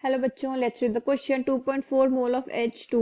Hello बच्चों, let's read the question. 2.4 mole of H2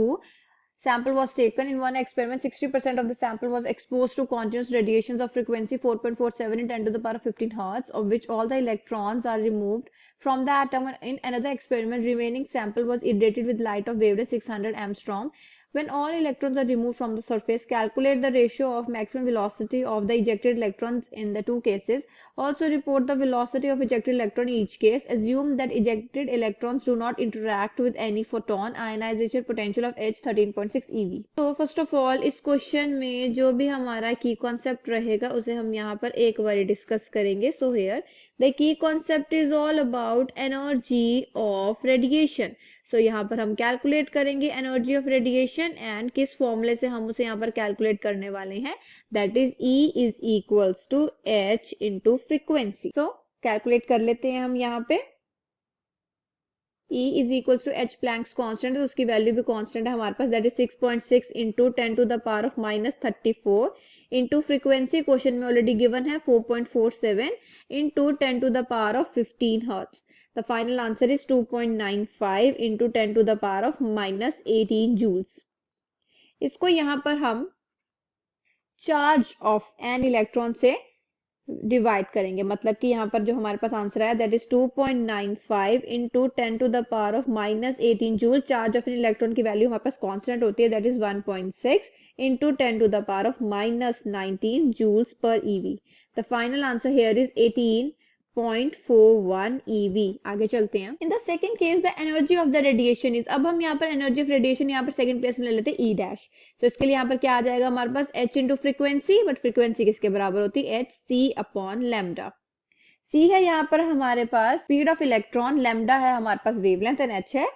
sample was taken. In one experiment, 60% of the sample was exposed to continuous radiations of frequency 4.47 in 10 to the power of 15 hertz, of which all the electrons are removed from the atom. In another experiment, remaining sample was irradiated with light of wavelength 600 angstrom. When all electrons are removed from the surface, calculate the ratio of maximum velocity of the ejected electrons in the two cases. Also report the velocity of ejected electron in each case. Assume that ejected electrons do not interact with any photon. Ionization potential of H 13.6 eV. तो first of all इस question में जो भी हमारा की concept रहेगा उसे हम यहाँ पर एक बार डिस्कस करेंगे. So here the key concept is all about energy of radiation. So यहाँ पर हम कैलकुलेट करेंगे एनर्जी ऑफ रेडिएशन एंड किस फॉर्मूले से हम उसे यहाँ पर कैलकुलेट करने वाले हैं. That is E is equals to H into frequency. So calculate कर लेते हैं हम यहाँ पे. E is equals to H Planck's constant, तो उसकी वैल्यू भी कांस्टेंट है हमारे पास. That is 6.6 into 10 to the power of -34 into frequency question में ऑलरेडी गिवन है 4.47 into 10 to the power of 15 hertz. The final answer is 2.95 into 10 to the power of -18 joules. इसको यहाँ पर हम चार्ज ऑफ एन इलेक्ट्रॉन से divide करेंगे. मतलब कि यहाँ पर जो हमारे पास आंसर आया that is 2.95 into 10 to the power of -18 joule. Charge of an electron की वैल्यू हमारे पास कांस्टेंट होती है that is 1.6 into 10 to the power of -19 joules per eV. The final answer here is 18.41 eV. आगे चलते हैं. In the second case the energy of the radiation is. अब हम यहाँ पर एनर्जी ऑफ रेडिएशन यहाँ पर सेकंड प्लेस में ले लेते हैं E डैश. तो इसके लिए यहाँ पर क्या आ जाएगा हमारे पास H into frequency. But frequency किसके बराबर होती है H C upon lambda. C है यहाँ पर हमारे पास स्पीड ऑफ इलेक्ट्रॉन, लैम्डा है हमारे पास वेवलेंथ एंड H है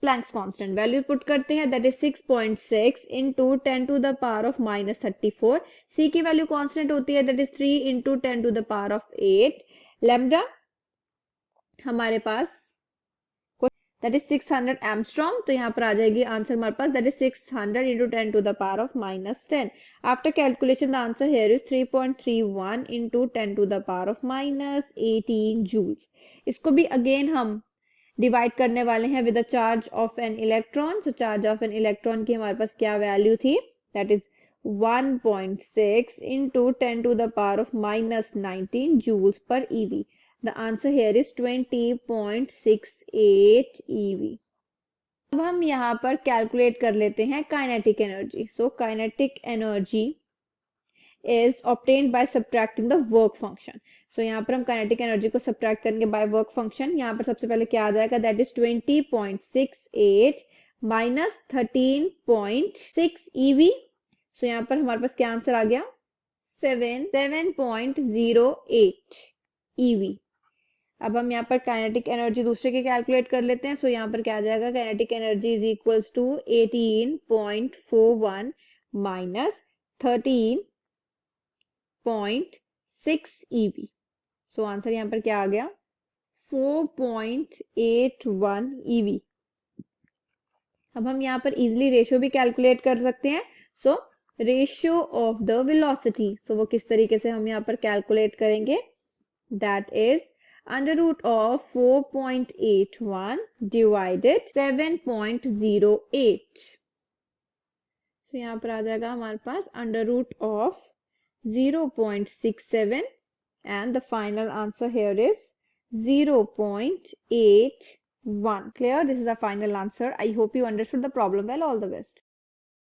प्लैंक्स कांस्टेंट. वैल्यू पुट करते हैं that is 6.6 into 10 to the power of -34. C की वैल्यू कांस्टेंट होती है that is 3 into 10 to the power of 8. Lambda हमारे पास दैट इज 600 एम्स्ट्रॉम. तो यहाँ पर आ जाएगी आंसर हमारे पास that is 600 into 10 to the power of -10. After calculation the answer here is 3.31 into 10 to the power of -18 joules. इसको भी अगेन हम डिवाइड करने वाले हैं with the charge of an electron. So charge of an electron की हमारे पास क्या वैल्यू थी that is 1.6 into 10 to the power of -19 joules per eV. The answer here is 20.68 eV. अब हम यहाँ पर कैलकुलेट कर लेते हैं kinetic energy. So kinetic energy is obtained by subtracting the work function. So यहाँ पर हम काइनेटिक एनर्जी को सब्ट्रैक्ट करेंगे बाय वर्क फंक्शन. यहाँ पर सबसे पहले क्या आ जाएगा दैट इज 20.68 माइनस 13.6 eV. सो यहाँ पर हमारे पास क्या आंसर आ गया 7.08 eV. अब हम यहाँ पर काइनेटिक एनर्जी दूसरे की कैलकुलेट कर लेते हैं. सो यहाँ पर क्या आ जाएगा kinetic energy is equals to 18.41 minus 13.6 eV. So answer यहाँ पर क्या आ गया 4.81 eV. अब हम यहाँ पर इजिली रेशियो भी कैलकुलेट कर सकते हैं. So ratio of the velocity. So वो किस तरीके से हम यहाँ पर कैलकुलेट करेंगे that is under root of 4.81 divided 7.08. So यहाँ पर आ जाएगा हमारे पास under root of 0.67 and the final answer here is 0.81. Clear? This is the final answer. I hope you understood the problem well. All the best.